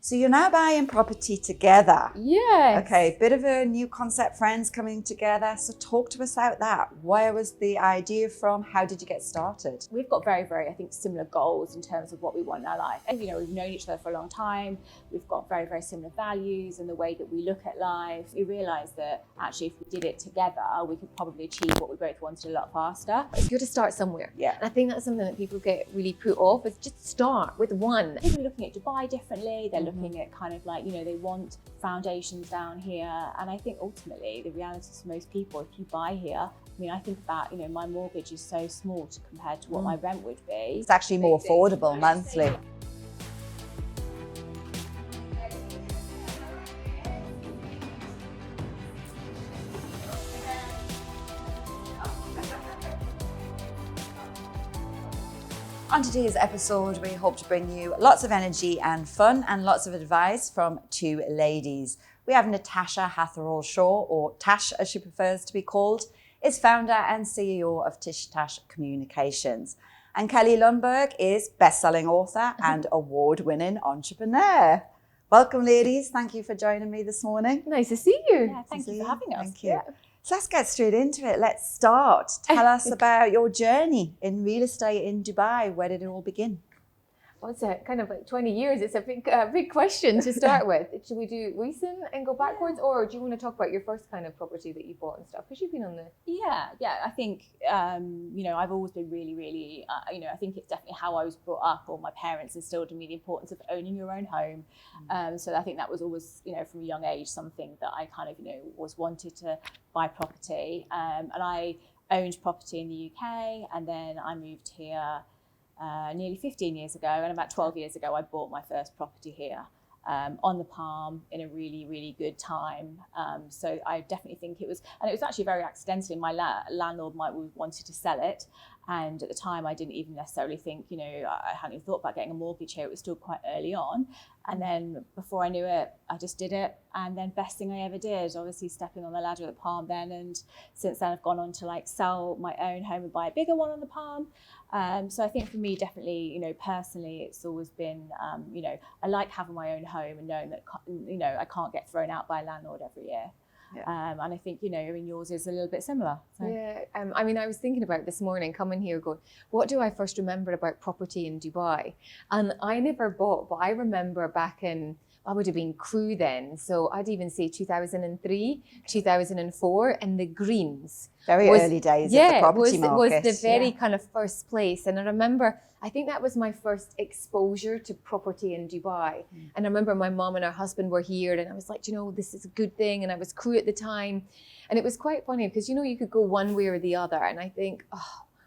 So you're now buying property together. Yes. Okay, bit of a new concept, friends coming together. So talk to us about that. Where was the idea from? How did you get started? We've got very, very, I think, similar goals in terms of what we want in our life. And, we've known each other for a long time. We've got very, very similar values and the way that we look at life. We realised that actually if we did it together, we could probably achieve what we both wanted a lot faster. You've got to start somewhere. Yeah. And I think that's something that people get really put off, is just start with one. People are looking at Dubai differently. They're looking at kind of like, they want foundations down here. And I think ultimately the reality for most people, if you buy here, I think about, my mortgage is so small compared to what my rent would be. It's actually more affordable monthly. On today's episode, we hope to bring you lots of energy and fun and lots of advice from two ladies. We have Natasha Hatherall Shaw, or Tash as she prefers to be called, is founder and CEO of TishTash Communications. And Kelly Lundberg is best-selling author and award-winning entrepreneur. Welcome, ladies. Thank you for joining me this morning. Nice to see you. Yeah, thank you for having us. Thank you. Yeah. So let's get straight into it. Let's start. Tell us about your journey in real estate in Dubai. Where did it all begin? Well, it's kind of like 20 years. It's a big question to start with. Should we do recent and go backwards, or do you want to talk about your first kind of property that you bought and stuff? Because you've been on the... Yeah. I think, I've always been really, really, I think it's definitely how I was brought up, or my parents instilled in me the importance of owning your own home. So I think that was always, from a young age, something that I kind of, was wanted to buy property. And I owned property in the UK, and then I moved here nearly 15 years ago, and about 12 years ago I bought my first property here on the Palm in a really, really good time. So I definitely think it was actually very accidentally. My landlord wanted to sell it, and at the time I didn't even necessarily think, I hadn't even thought about getting a mortgage here. It was still quite early on. And then before I knew it, I just did it. And then best thing I ever did, obviously stepping on the ladder at the Palm then. And since then I've gone on to sell my own home and buy a bigger one on the Palm. So I think for me, definitely, personally, it's always been, I like having my own home and knowing that, I can't get thrown out by a landlord every year. Yeah. And I think, yours is a little bit similar. So. Yeah, I was thinking about this morning, coming here going, what do I first remember about property in Dubai? And I never bought, but I remember back in, I would have been crew then. So I'd even say 2003, 2004, and the Greens. Very early days of the property market. Was the very kind of first place. And I remember, I think that was my first exposure to property in Dubai. And I remember my mom and her husband were here, and I was like, this is a good thing. And I was crew at the time. And it was quite funny because, you could go one way or the other. And I think,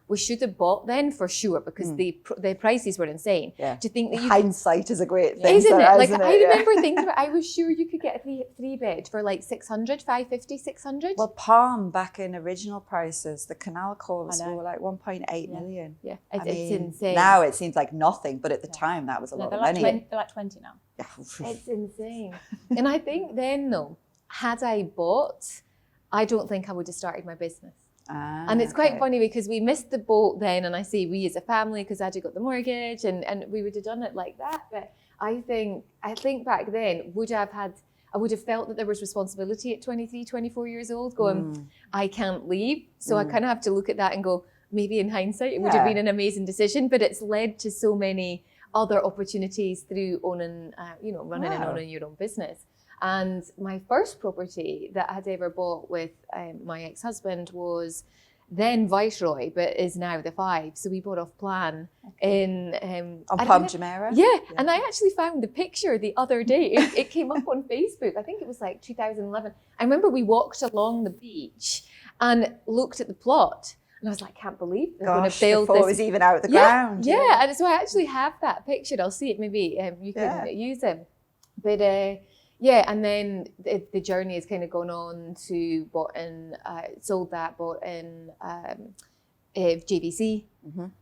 we should have bought then for sure, because the prices were insane. Yeah. To think that hindsight is a great thing, isn't it? I remember thinking about, I was sure you could get a three bed for 600, 550, 600. Well, Palm back in original prices, the canal calls were 1.8 million. Yeah, it's insane. Now it seems like nothing, but at the time that was a lot of money. They're like 20 now. Yeah. It's insane. And I think then though, had I bought, I don't think I would have started my business. And it's quite funny because we missed the boat then, and I say we as a family because I'd got the mortgage and we would have done it like that. But I think back then I would have felt that there was responsibility at 23, 24 years old going, I can't leave. So I kind of have to look at that and go, maybe in hindsight it would have been an amazing decision, but it's led to so many other opportunities through owning, running and owning your own business. And my first property that I had ever bought with my ex-husband was then Viceroy, but is now the 5. So we bought off plan in... on Palm Jumeirah? Yeah, and I actually found the picture the other day. It came up on Facebook. I think it was 2011. I remember we walked along the beach and looked at the plot. And I was like, I can't believe they're going to build before this. It was even out of the ground. Yeah, and so I actually have that picture. I'll see it maybe. You can use it. But... and then the journey has kind of gone on to sold that, bought in JVC,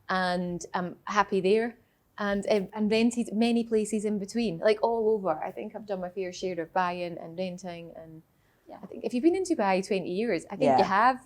and I'm happy there, and rented many places in between, all over. I think I've done my fair share of buying and renting, and I think if you've been in Dubai 20 years, I think you have.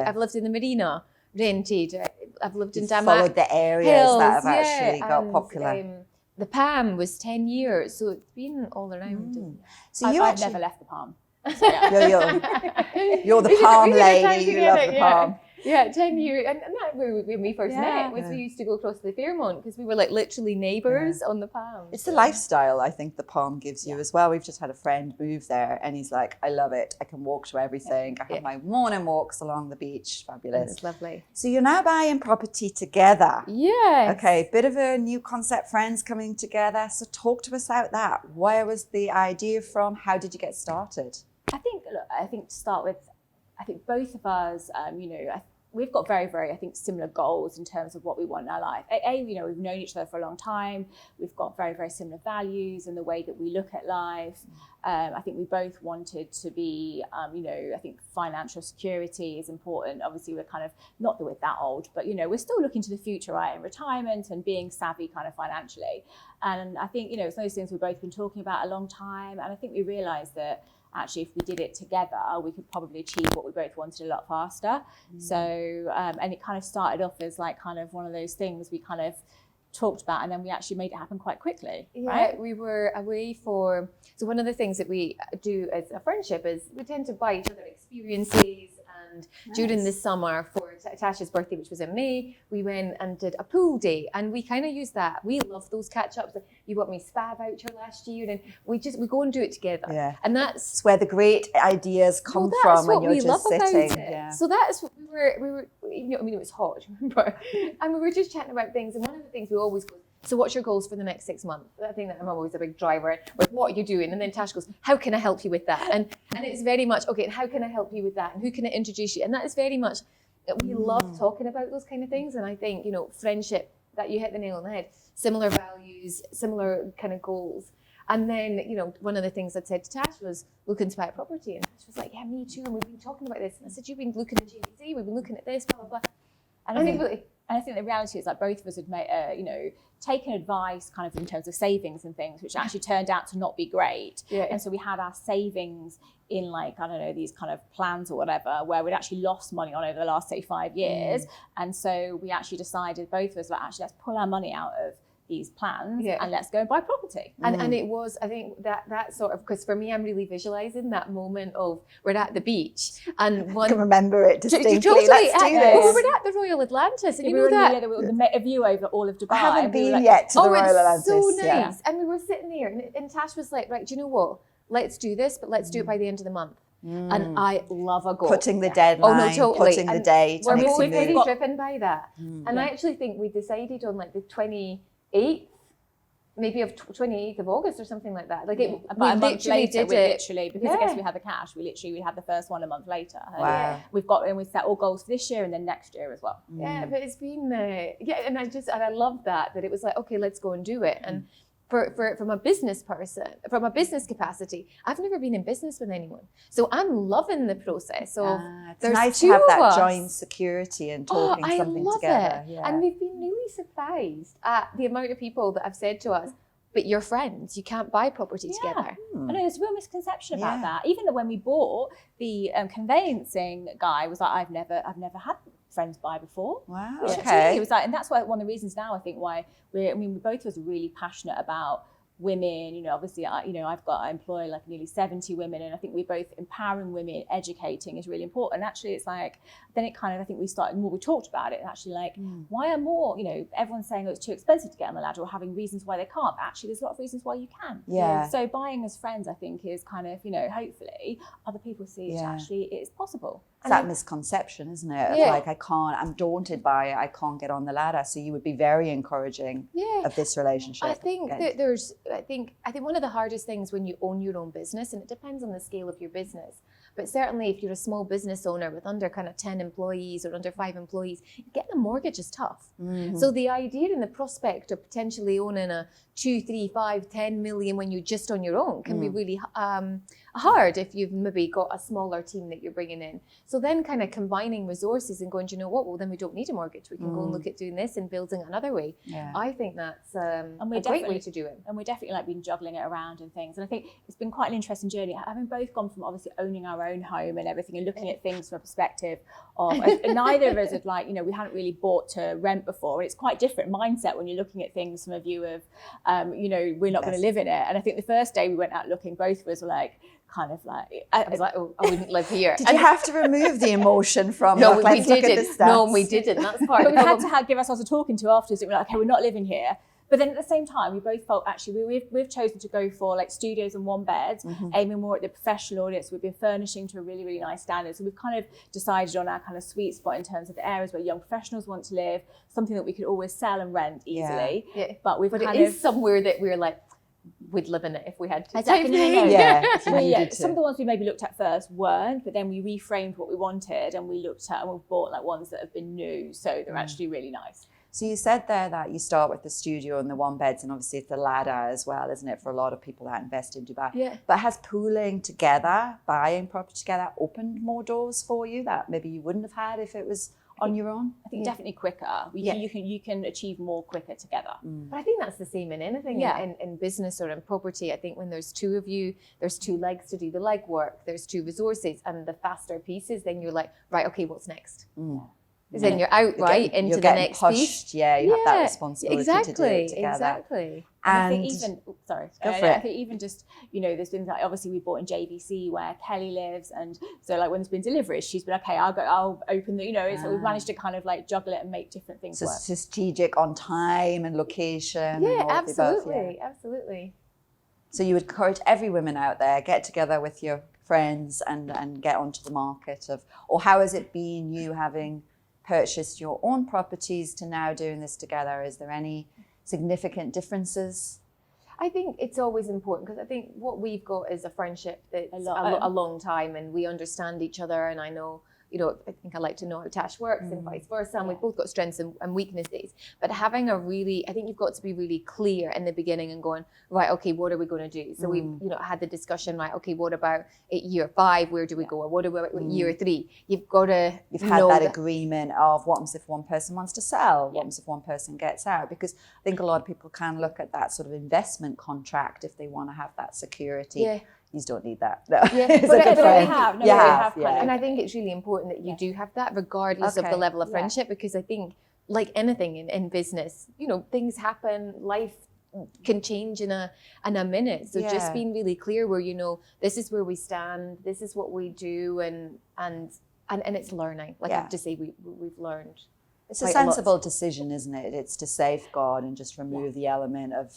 I've lived in the marina, rented. I've lived in Damat. Followed the areas that have actually got popular. the Palm was 10 years, so it's been all around. So I've never left the Palm. So, yeah. You're the Palm lady, you love the Palm. Yeah, 10 years. And that when we first met was we used to go across to the Fairmont because we were like literally neighbours on the Palm. It's the lifestyle I think the Palm gives you as well. We've just had a friend move there and he's like, I love it. I can walk to everything. I have my morning walks along the beach. Fabulous. It's lovely. So you're now buying property together. Yes. Okay, bit of a new concept, friends coming together. So talk to us about that. Where was the idea from? How did you get started? I think to start with, I think both of us, we've got very, very, I think, similar goals in terms of what we want in our life. We've known each other for a long time. We've got very, very similar values and the way that we look at life. I think we both wanted to be, I think financial security is important. Obviously, we're kind of, not that we're that old, but, we're still looking to the future, right? And retirement and being savvy kind of financially. And I think, it's those things we've both been talking about a long time. And I think we realised that actually, if we did it together, we could probably achieve what we both wanted a lot faster. So, and it kind of started off as like kind of one of those things we kind of talked about, and then we actually made it happen quite quickly. Yeah, right? we were away so one of the things that we do as a friendship is we tend to buy each other experiences. And during the summer for Tasha's birthday, which was in May, we went and did a pool day, and we kind of use that. We love those catch-ups. You got me spa voucher last year, and we go and do it together. Yeah. And that's where the great ideas come from when you're just sitting. Yeah. So that's what we were. It was hot, remember? And we were just chatting about things. And one of the things we always go, so what's your goals for the next 6 months? I think that I'm always a big driver with what are you doing? And then Tash goes, how can I help you with that? And it's very much, okay, and how can I help you with that? And who can I introduce you? And that is very much, we love talking about those kind of things. And I think, friendship, that you hit the nail on the head, similar values, similar kind of goals. And then, one of the things I'd said to Tash was looking to buy a property. And Tash was like, yeah, me too. And we've been talking about this. And I said, you've been looking at GDC, we've been looking at this, blah, blah, blah. And I think the reality is that both of us had made, taken advice kind of in terms of savings and things, which actually turned out to not be great. Yeah. And so we had our savings in these kind of plans or whatever, where we'd actually lost money on over the last, say, 5 years. And so we actually decided, both of us, let's pull our money out of these plans and let's go and buy property. And it was, I think that sort of, because for me, I'm really visualizing that moment of we're at the beach and one... I can remember it distinctly. Totally. Let's do this. We were at the Royal Atlantis and we were a view over all of Dubai. I haven't been yet to the Royal Atlantis. Oh, it's so nice. Yeah. And we were sitting there and Tash was like, right, do you know what? Let's do this, but let's do it by the end of the month. And I love a goal. Putting the deadline, putting the date. We're both really driven by that. And I actually think we decided on the 28th, maybe of 28th of August or something like that. We literally did it. Because I guess we had the cash, we had the first one a month later. Wow. We set all goals for this year and then next year as well. Yeah, but it's been, and I love that it was like, okay, let's go and do it. And from a business person, from a business capacity, I've never been in business with anyone. So I'm loving the process. So it's nice to have that joint security and talking something together. Yeah. And we've been really surprised at the amount of people that have said to us, but you're friends, you can't buy property together. I know there's a real misconception about that. Even though when we bought, the conveyancing guy was like, I've never had friends buy before. Wow. Okay. It was and that's why one of the reasons now I think why we both of us are really passionate about women. Obviously, I employ nearly 70 women, and I think we're both empowering women, educating is really important. And actually, it's then it kind of, I think we talked about it, and actually why are more, everyone's saying it's too expensive to get on the ladder or having reasons why they can't, but actually there's a lot of reasons why you can. Yeah. So buying as friends, I think, is kind of, hopefully other people see it actually it is possible. It's that misconception, isn't it? Yeah. I'm daunted by it, I can't get on the ladder. So you would be very encouraging of this relationship. I think that I think one of the hardest things when you own your own business, and it depends on the scale of your business, but certainly if you're a small business owner with under kind of 10 employees or under 5 employees, getting a mortgage is tough. Mm-hmm. So the idea and the prospect of potentially owning a 2, 3, 5, 10 million when you're just on your own can be really hard if you've maybe got a smaller team that you're bringing in. So then kind of combining resources and going, do you know what, well then we don't need a mortgage. We can go and look at doing this and building it another way. Yeah. I think that's a great way to do it. And we're definitely like been juggling it around and things. And I think it's been quite an interesting journey, having both gone from obviously owning our own home and everything and looking at things from a perspective of, neither of us had like, we hadn't really bought to rent before. And it's quite different mindset when you're looking at things from a view of, we're not going to live in it. And I think the first day we went out looking, both of us were like, kind of like, I was like, oh, I wouldn't live here. Did you have to remove the emotion from No, it? we didn't. No, we didn't. That's part of the problem. We had to give ourselves a talking to afterwards. We were like, okay, we're not living here. But then at the same time, we both felt actually we've chosen to go for like studios and one beds, aiming more at the professional audience. We've been furnishing to a really, really nice standard. So we've kind of decided on our kind of sweet spot in terms of the areas where young professionals want to live, something that we could always sell and rent easily. Yeah. But it is somewhere that we're like, we'd live in it if we had to. Exactly. Some of the ones we maybe looked at first weren't, but then we reframed what we wanted and we looked at and we've bought like ones that have been new, so they're actually really nice. So you said there that you start with the studio and the one beds, and obviously it's the ladder as well, isn't it, for a lot of people that invest in Dubai? Yeah. But has pooling together, buying property together, opened more doors for you that maybe you wouldn't have had if it was on your own? I think definitely quicker. You can achieve more quicker together. But I think that's the same in anything, in business or in property. I think when there's two of you, there's two legs to do the legwork, there's two resources, and the faster pieces, then you're like, right, okay, what's next? Then you're out into the next piece. Yeah, you have that responsibility to do it together. Exactly. And I think even, I think even just, there's been like, obviously we bought in JVC where Kelly lives. And so like when there's been deliveries, she's been, okay, I'll open the, so we've managed to kind of like juggle it and make different things work. So strategic on time and location. Yeah, and absolutely. Absolutely. So you would encourage every woman out there, get together with your friends and get onto the market or how has it been you having purchased your own properties to now doing this together? Is there any significant differences? I think it's always important because I think what we've got is a friendship that's a long time and we understand each other, and I know, I think I like to know how Tash works and vice versa, and we've both got strengths and weaknesses. But having I think you've got to be really clear in the beginning and going, right, okay, what are we going to do? So we've, had the discussion, right, okay, what about at year 5, where do we go? Or what about year 3? You've got to had that agreement of what happens if one person wants to sell, what happens if one person gets out? Because I think a lot of people can look at that sort of investment contract if they want to have that security. Yeah. You don't need that. No. Yeah, but we have. No, you have. And I think it's really important that you do have that regardless of the level of friendship, because I think like anything in business, things happen, life can change in a minute. So just being really clear where, this is where we stand, this is what we do, and it's learning. Like I have to say, we've learned. It's a sensible decision, isn't it? It's to safeguard and just remove the element of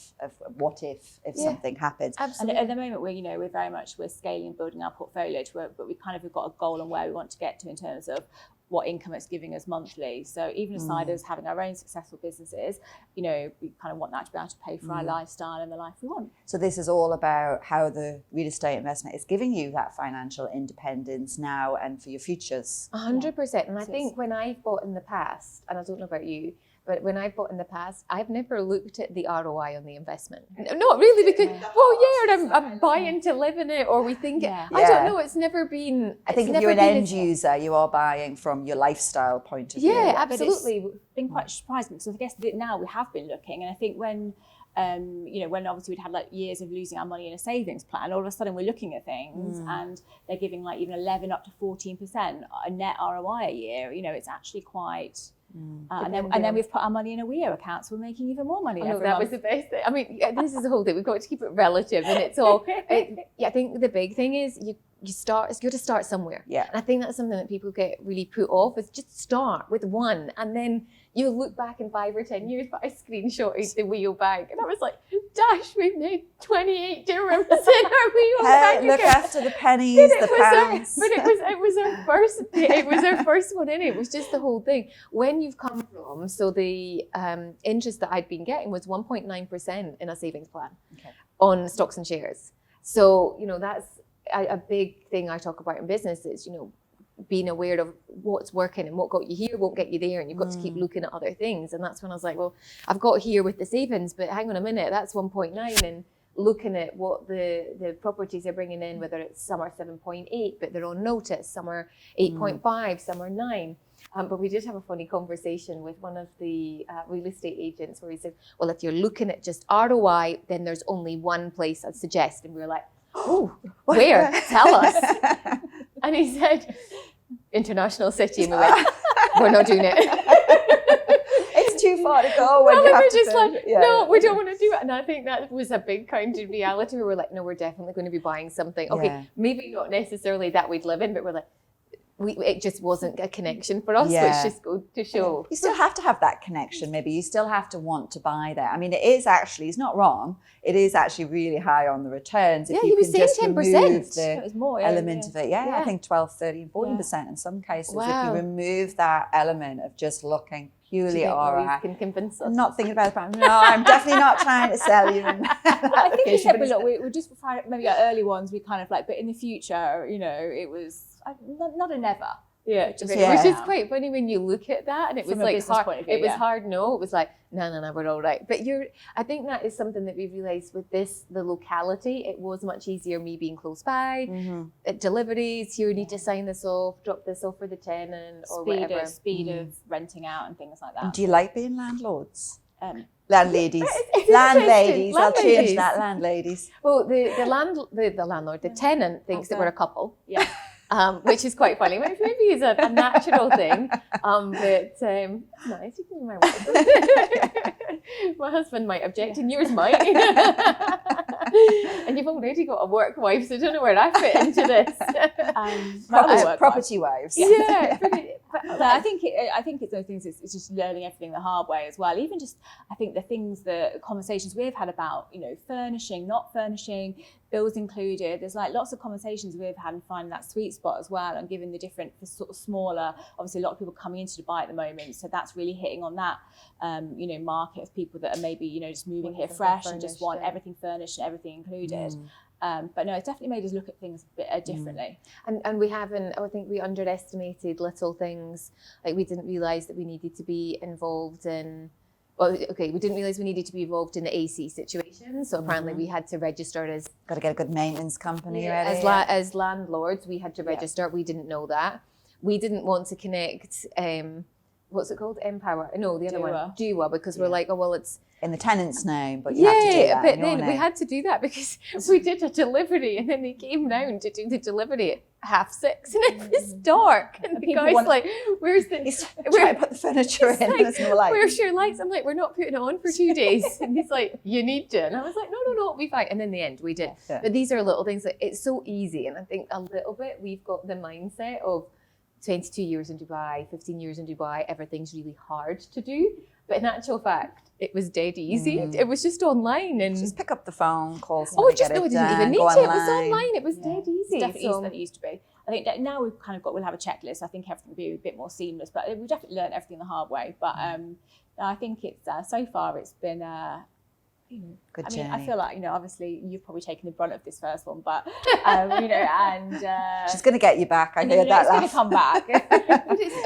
what if something happens. Absolutely. And at the moment, we're scaling, building our portfolio to work, but we kind of have got a goal on where we want to get to in terms of what income it's giving us monthly. So even aside us having our own successful businesses, we kind of want that to be able to pay for our lifestyle and the life we want. So this is all about how the real estate investment is giving you that financial independence now and for your futures. 100%. And I think when I've bought in the past, and I don't know about you, but when I've bought in the past, I've never looked at the ROI on the investment. Not really, because, I'm buying to live in it, or we think, I don't know, it's never been... I think if you're an end user, you are buying from your lifestyle point of view. Yeah, absolutely. But it's been quite surprising, because I guess that now we have been looking, and I think when obviously we'd had like years of losing our money in a savings plan, all of a sudden we're looking at things and they're giving like even 11 up to 14% a net ROI a year. It's actually quite... and then we've put our money in a WEO account, so we're making even more money. That month. Was the best thing. I mean, this is the whole thing. We've got to keep it relative, and it's all. I think the big thing is you start. It's good to start somewhere. Yeah. And I think that's something that people get really put off. Is just start with one, and then you look back in 5 or 10 years. But I screenshotted the WEO bank, and I was like, "Dash, we've made 28 dirhams in our WEO bank." Look after the pennies, the pounds. But it was our first. It was our first one in. It was just the whole thing. When you've come from, so the interest that I'd been getting was 1.9% in a savings plan on stocks and shares. So that's a big thing I talk about in business is being aware of what's working, and what got you here won't get you there, and you've got to keep looking at other things. And that's when I was like, well, I've got here with the savings, but hang on a minute, that's 1.9, and looking at what the properties are bringing in, whether it's some are 7.8 but they're on notice, some are 8.5, some are 9. But we did have a funny conversation with one of the real estate agents where he said, well, if you're looking at just ROI, then there's only one place I'd suggest. And we were like, oh, where? Tell us. And he said, international city. And we went, we're not doing it. It's too far to go. When Well, you we have were to just finish like, it. Yeah, no, yeah. we don't want to do it. And I think that was a big kind of reality. We were like, no, we're definitely going to be buying something. Okay, Yeah. maybe not necessarily that we'd live in, but we're like, it just wasn't a connection for us, Yeah. which just goes to show. You still have to have that connection. Maybe you still have to want to buy there. I mean, it is actually, he's not wrong. It is actually really high on the returns. Yeah, if he you was can just saying 10%. remove It the was more element of it. Yeah, I Yeah. think 12, 13, 40% in some cases. If Wow. you remove that element of just looking Do purely you think ROI. Maurice can convince us? I'm not thinking about the brand. No, I'm definitely not trying to sell you. I think we said, look, we're just maybe our early ones. We kind of like, but in the future, it was not a never. Yeah, Just which is quite funny when you look at that, and it was From a like business hard. point of view, It was yeah. hard. No, it was like no, we're all right. But I think that is something that we realised with the locality. It was much easier me being close by. At deliveries, you need to sign this off, drop this off for the tenant, or whatever. Speed of renting out and things like that. And do you like being landlords? Landladies. Landladies. It's Landladies. I'll change Landladies. that. Landladies. Well, the landlord, the tenant thinks that Okay. we're a couple. Yeah. Which is quite funny, which maybe is a natural thing. But nice, you can be my wife. My husband might object, and yours might. And you've already got a work wife, so I don't know where I fit into this. Property wives. Yeah, But I think it's those things. It's just learning everything the hard way as well. Even just I think the conversations we've had about furnishing, not furnishing, bills included. There's like lots of conversations we've had and finding that sweet spot as well, and giving the different sort of smaller. Obviously, a lot of people coming into Dubai at the moment, so that's really hitting on that market of people that are maybe just moving here fresh and just want everything furnished and everything included. But no, it's definitely made us look at things a bit differently. And we haven't, I think we underestimated little things. Like we didn't realise that we needed to be involved in, we didn't realise we needed to be involved in the AC situation. So apparently we had to register as... Got to get a good maintenance company ready. As landlords, we had to register. We didn't know that. We didn't want to connect, what's it called? Empower? No, the other one. Dua, because we're like, it's... in the tenant's name, but you have to do that. But in your then we name. had to do that because we did a delivery, and then they came down to do the delivery at 6:30, and it was dark. And the guy's like, "Where's the? He's trying to put the furniture in. Like, There's no light. where's your lights?" I'm like, "We're not putting it on for 2 days." And he's like, "You need to." And I was like, "No, it'll be fine." And in the end, we did. Yeah. But these are little things that it's so easy, and I think a little bit we've got the mindset of 22 years in Dubai, 15 years in Dubai. Everything's really hard to do. But in actual fact, it was dead easy. It was just online, and Just pick up the phone, call I somebody, didn't get it even done, need go it. It was online. online. It was dead easy. It's definitely easier So- than it used to be. I think that now we'll have a checklist. I think everything will be a bit more seamless, but we've definitely learned everything the hard way. But I think it's so far it's been Good journey. I journey. feel like obviously you've probably taken the brunt of this first one, but and She's going to get you back. I and heard that it's going to laugh. come back.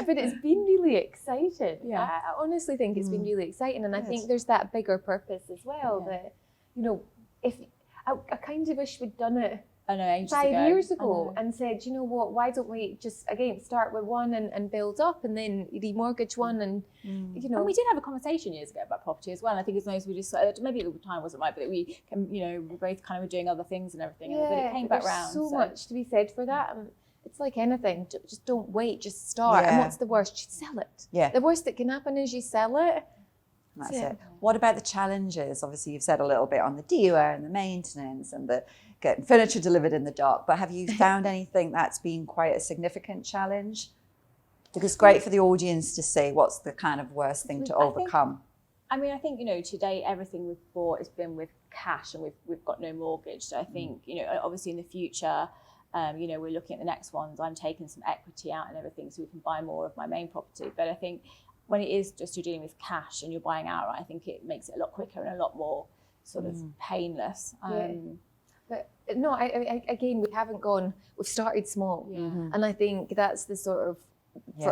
but it's been really exciting. Yeah. I honestly think it's been really exciting, and I think there's that bigger purpose as well. That if I kind of wish we'd done it I know, ages 5 ago. years I ago know. and said, you know what, why don't we just again start with one and build up, and then remortgage one, and And we did have a conversation years ago about property as well. And I think it's nice we just maybe the time wasn't right, but we we both kind of were doing other things and everything. But it came back there's round. so much to be said for that. And it's like anything, just don't wait, just start. And Yeah. what's the worst? You sell it. Yeah. The worst that can happen is you sell it. That's Yeah. it. What about the challenges? Obviously, you've said a little bit on the DUA and the maintenance and the getting furniture delivered in the dock, but have you found anything that's been quite a significant challenge? Because it's great for the audience to see what's the kind of worst thing to I think- overcome. I mean, I think, today everything we've bought has been with cash, and we've got no mortgage. So I think, obviously in the future, we're looking at the next ones. I'm taking some equity out and everything so we can buy more of my main property. But I think when it is just you're dealing with cash and you're buying outright, I think it makes it a lot quicker and a lot more sort of painless. But no, I again, we've started small. And I think that's the sort of,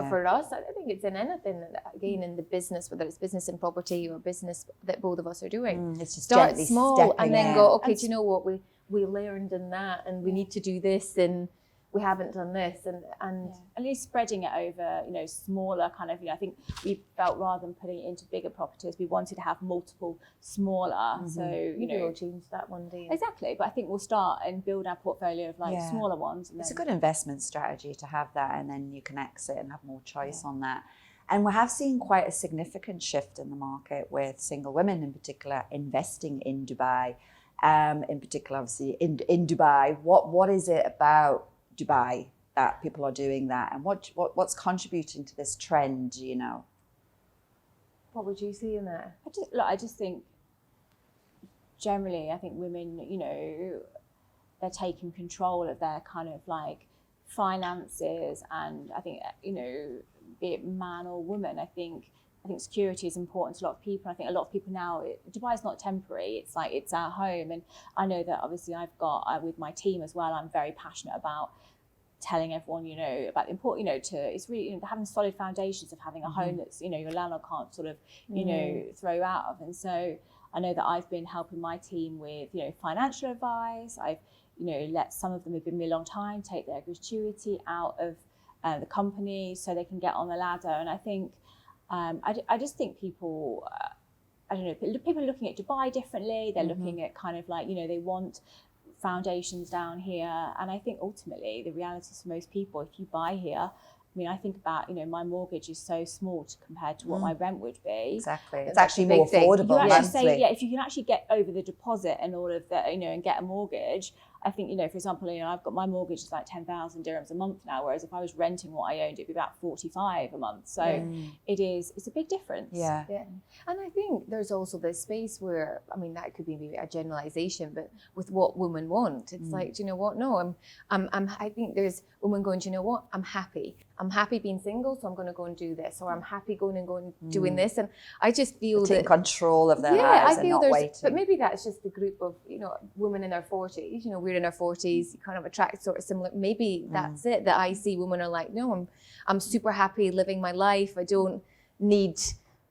for us, I think it's in anything, again, in the business, whether it's business and property or business that both of us are doing. It's just Start gently small stepping and then in. go, okay, do you know what, we learned in that, and we need to do this, and we haven't done this, and at least spreading it over, you know, smaller kind of, you know, I think we felt rather than putting it into bigger properties, we wanted to have multiple smaller. So, you know, we'll change that one day. Exactly, but I think we'll start and build our portfolio of like smaller ones. And it's a good investment strategy to have that, and then you can exit and have more choice on that. And we have seen quite a significant shift in the market with single women in particular investing in Dubai. In particular, obviously, in Dubai. What is it about Dubai that people are doing that, and what's contributing to this trend, you know? What would you see in there? I just think generally, I think women, you know, they're taking control of their kind of like finances, and I think, you know, be it man or woman, I think security is important to a lot of people. I think a lot of people now, Dubai is not temporary. It's like, it's our home. And I know that obviously I've got, with my team as well, I'm very passionate about telling everyone, you know, about the important, you know, it's really, you know, having solid foundations of having a home that's, you know, your landlord can't sort of, you know, throw you out of. And so I know that I've been helping my team with, you know, financial advice. I've, you know, let some of them who've been with me a long time take their gratuity out of the company so they can get on the ladder. And I think, I just think people, I don't know, people are looking at Dubai differently. They're looking at kind of like, you know, they want foundations down here. And I think ultimately the reality is for most people, if you buy here, I mean, I think about, you know, my mortgage is so small compared to what my rent would be. Exactly. It's actually more affordable. You actually say, if you can actually get over the deposit and all of that, you know, and get a mortgage, I think, you know, for example, you know, I've got my mortgage is like 10,000 dirhams a month now, whereas if I was renting what I owned, it'd be about 45 a month. So it's a big difference. Yeah. And I think there's also this space where, I mean, that could be maybe a generalization, but with what women want, it's like, do you know what? No, I think there's women going, do you know what? I'm happy being single, so I'm going to go and do this, or I'm happy going and doing this. And I just feel taking control of their lives and not waiting. But maybe that's just the group of, you know, women in their 40s. You know, we're in our 40s, you kind of attract sort of similar. Maybe that's it, that I see women are like, no, I'm super happy living my life. I don't need,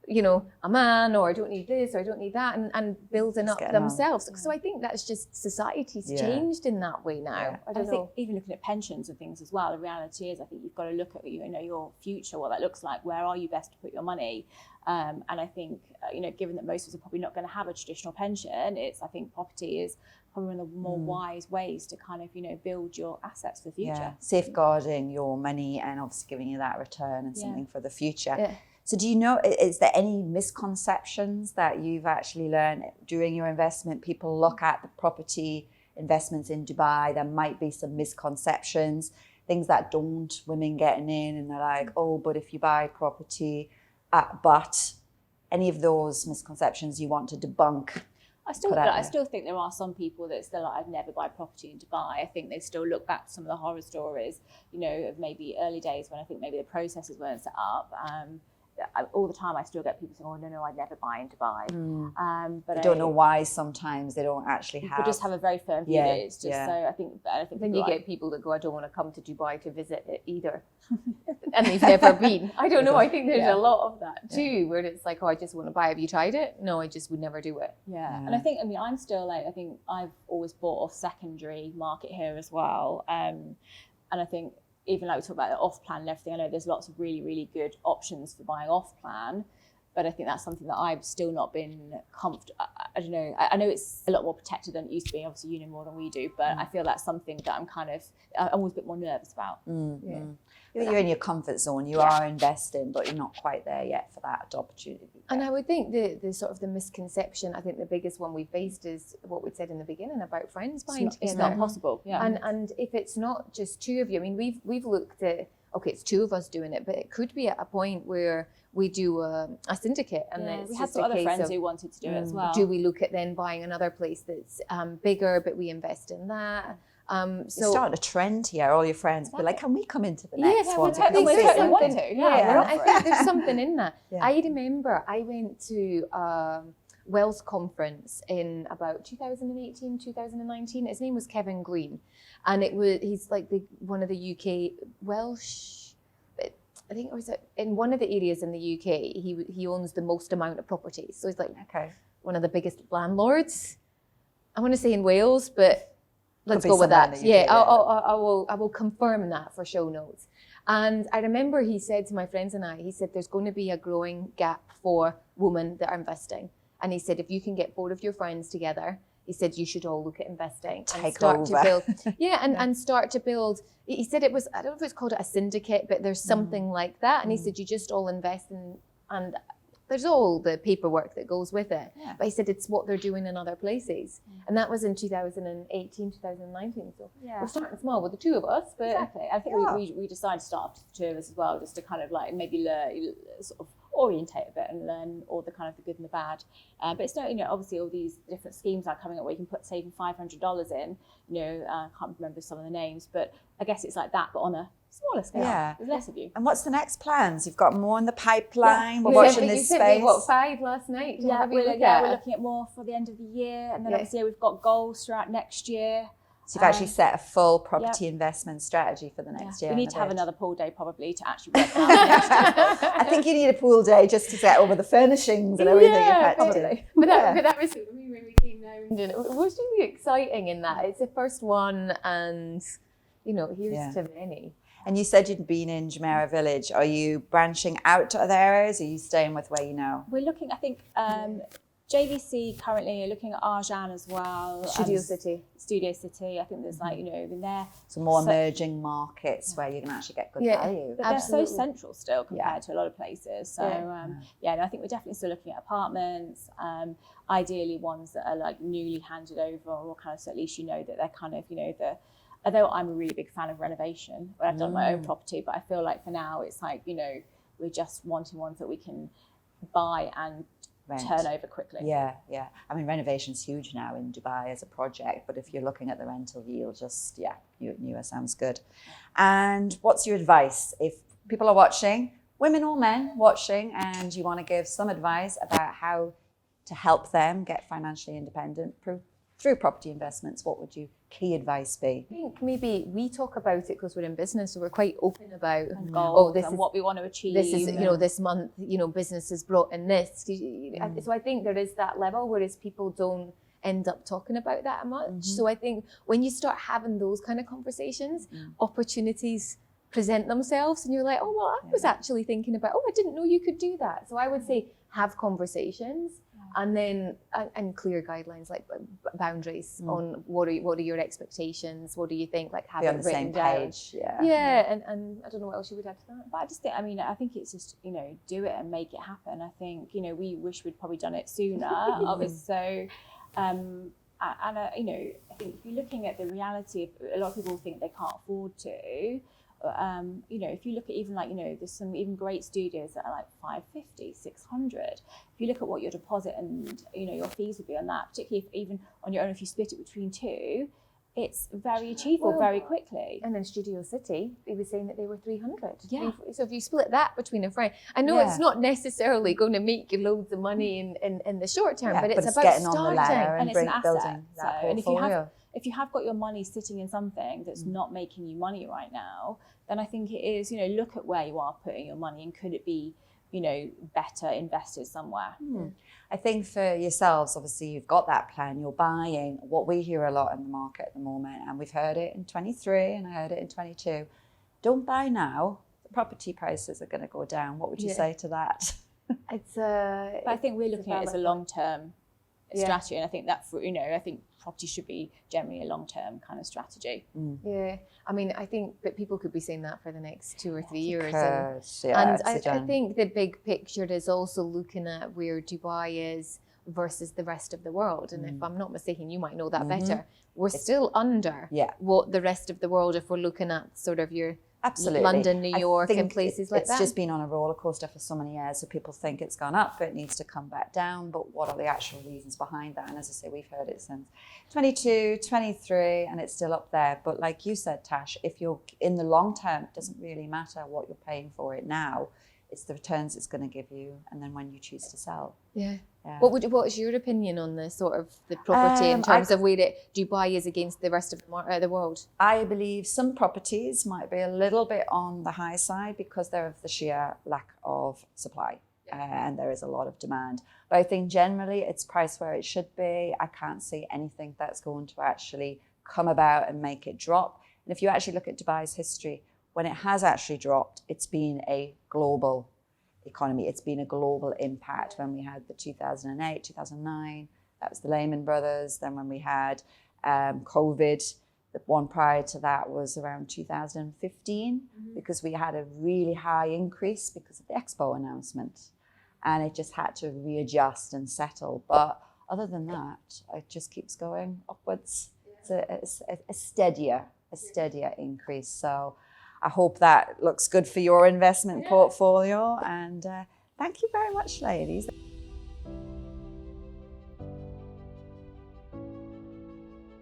you know, a man, or I don't need this, or I don't need that, and building up themselves. So I think that's just society's changed in that way now. I think even looking at pensions and things as well, the reality is I think you've got to look at, you know, your future, what that looks like, where are you best to put your money. And I think, you know, given that most of us are probably not going to have a traditional pension, I think property is probably one of the more wise ways to kind of, you know, build your assets for the future. Yeah, safeguarding your money and obviously giving you that return and something for the future. Yeah. So do you know, is there any misconceptions that you've actually learned during your investment? People look at the property investments in Dubai, there might be some misconceptions, things that don't women getting in, and they're like, oh, but if you buy property, but any of those misconceptions you want to debunk? I still think there are some people that still like, I'd never buy property in Dubai. I think they still look back to some of the horror stories, you know, of maybe early days when I think maybe the processes weren't set up. All the time I still get people saying, oh, no, I'd never buy in Dubai. But I don't know why sometimes they don't actually have. People just have a very firm view. It's just so I think then you get people that go, I don't want to come to Dubai to visit it either. And they've never been. I don't know. I think there's a lot of that too, where it's like, oh, I just want to buy. Have you tried it? No, I just would never do it. And I think, I mean, I'm still like, I think I've always bought off secondary market here as well. And I think, even like we talk about the off-plan and everything, I know there's lots of really, really good options for buying off-plan, but I think that's something that I've still not been comfortable. I don't know. I know it's a lot more protected than it used to be. Obviously, you know more than we do, but I feel that's something that I'm always a bit more nervous about. You're in your comfort zone. You are investing, but you're not quite there yet for that opportunity. And I would think the sort of the misconception, I think the biggest one we faced is what we said in the beginning about friends buying together. It's not possible. Yeah. And if it's not just two of you, I mean, we've looked at, okay, it's two of us doing it, but it could be at a point where we do a syndicate, and we had some other friends who wanted to do it as well. Do we look at then buying another place that's bigger, but we invest in that? So you're starting a trend here. All your friends be like, "Can we come into the next one?" I think there's something in that. I remember I went to Wells conference in about 2018, 2019. His name was Kevin Green, and he's like one of the UK Welsh. I think it was in one of the areas in the UK. He owns the most amount of properties, so he's like one of the biggest landlords. I want to say in Wales, but Let's go with that. Yeah, I will confirm that for show notes. And I remember he said to my friends and I, he said, there's going to be a growing gap for women that are investing. And he said, if you can get 4 of your friends together, he said, you should all look at investing and start to build. And start to build. He said it was, I don't know if it's called a syndicate, but there's something like that. And he said, you just all invest in, and there's all the paperwork that goes with it. Yeah. But he said it's what they're doing in other places. And that was in 2018, 2019. So we're starting small with the 2 of us. But exactly. I think we decided to start with the 2 of us as well, just to kind of like maybe learn, sort of orientate a bit and learn all the kind of the good and the bad. But it's not, obviously all these different schemes are coming up where you can put saving $500 in. I can't remember some of the names, but I guess it's like that, but on a smaller scale. Yeah. There's less of you. And what's the next plans? You've got more in the pipeline. We're watching this space. You 5 last night? We're looking at more for the end of the year. And then obviously we've got goals throughout next year. So you've actually set a full property investment strategy for the next year. We need to have another pool day probably to actually work out. I think you need a pool day just to set over the furnishings and everything you've had to do. But that was when we came down. It was really exciting in that. It's the first one, and here's to many. And you said you'd been in Jumeirah Village. Are you branching out to other areas? Or are you staying with where you know? We're looking, I think, JVC currently, looking at Arjan as well. Studio City. I think there's in there. So more emerging markets where you can actually get good value. But they're so central still compared to a lot of places. So I think we're definitely still looking at apartments, ideally ones that are like newly handed over, or kind of, so at least that they're kind of, although I'm a really big fan of renovation, I've done my own property, but I feel like for now it's like, we're just wanting ones that we can buy and turn over quickly. Yeah. I mean, renovation's huge now in Dubai as a project, but if you're looking at the rental yield, just, newer sounds good. And what's your advice if people are watching, women or men watching, and you want to give some advice about how to help them get financially independent through property investments? What would your key advice be? I think maybe we talk about it because we're in business, so we're quite open about goals and what we want to achieve. This is, this month, business has brought in this. So I think there is that level, whereas people don't end up talking about that much. So I think when you start having those kind of conversations, opportunities present themselves, and you're like, oh, well, I was actually thinking about, I didn't know you could do that. So I would say have conversations. And then and clear guidelines, like boundaries on what are your expectations, what do you think, like have it written down. Page. And I don't know what else you would add to that. But I just think, I think it's just, do it and make it happen. I think, we wish we'd probably done it sooner. So, I think if you're looking at the reality of, a lot of people think they can't afford to. If you look at even there's some even great studios that are like 550, 600. If you look at what your deposit and your fees would be on that, particularly even on your own, if you split it between 2, it's very achievable very quickly. And in Studio City, they were saying that they were 300. Yeah. So if you split that between a friend, I know it's not necessarily going to make you loads of money in the short term, but it's about getting starting. On the ladder and it's an asset. Building that portfolio. And if you have got your money sitting in something that's not making you money right now, then I think it is, look at where you are putting your money, and could it be, better invested somewhere? I think for yourselves, obviously you've got that plan, you're buying. What we hear a lot in the market at the moment, and we've heard it in 23 and I heard it in 22, don't buy now, the property prices are going to go down. What would you say to that? But I think we're looking at it as a long-term strategy, and I think that I think property should be generally a long-term kind of strategy. Yeah, I mean, I think that people could be saying that for the next 2 or 3 years. And I think the big picture is also looking at where Dubai is versus the rest of the world. And if I'm not mistaken, you might know that better. We're still under what the rest of the world, if we're looking at sort of your London, New York, and places like that. It's just been on a roller coaster for so many years, so people think it's gone up, but it needs to come back down. But what are the actual reasons behind that? And as I say, we've heard it since 22, 23, and it's still up there. But like you said, Tash, if you're in the long term, it doesn't really matter what you're paying for it now. It's the returns it's going to give you, and then when you choose to sell. Yeah. What is your opinion on the sort of the property in terms of where Dubai is against the rest of the world? I believe some properties might be a little bit on the high side because they're of the sheer lack of supply, and there is a lot of demand. But I think generally it's priced where it should be. I can't see anything that's going to actually come about and make it drop. And if you actually look at Dubai's history, when it has actually dropped, it's been a global economy. It's been a global impact. When we had the 2008, 2009, that was the Lehman Brothers. Then when we had COVID, the one prior to that was around 2015, because we had a really high increase because of the Expo announcement. And it just had to readjust and settle. But other than that, it just keeps going upwards. It's a steadier increase. So I hope that looks good for your investment portfolio. And thank you very much, ladies.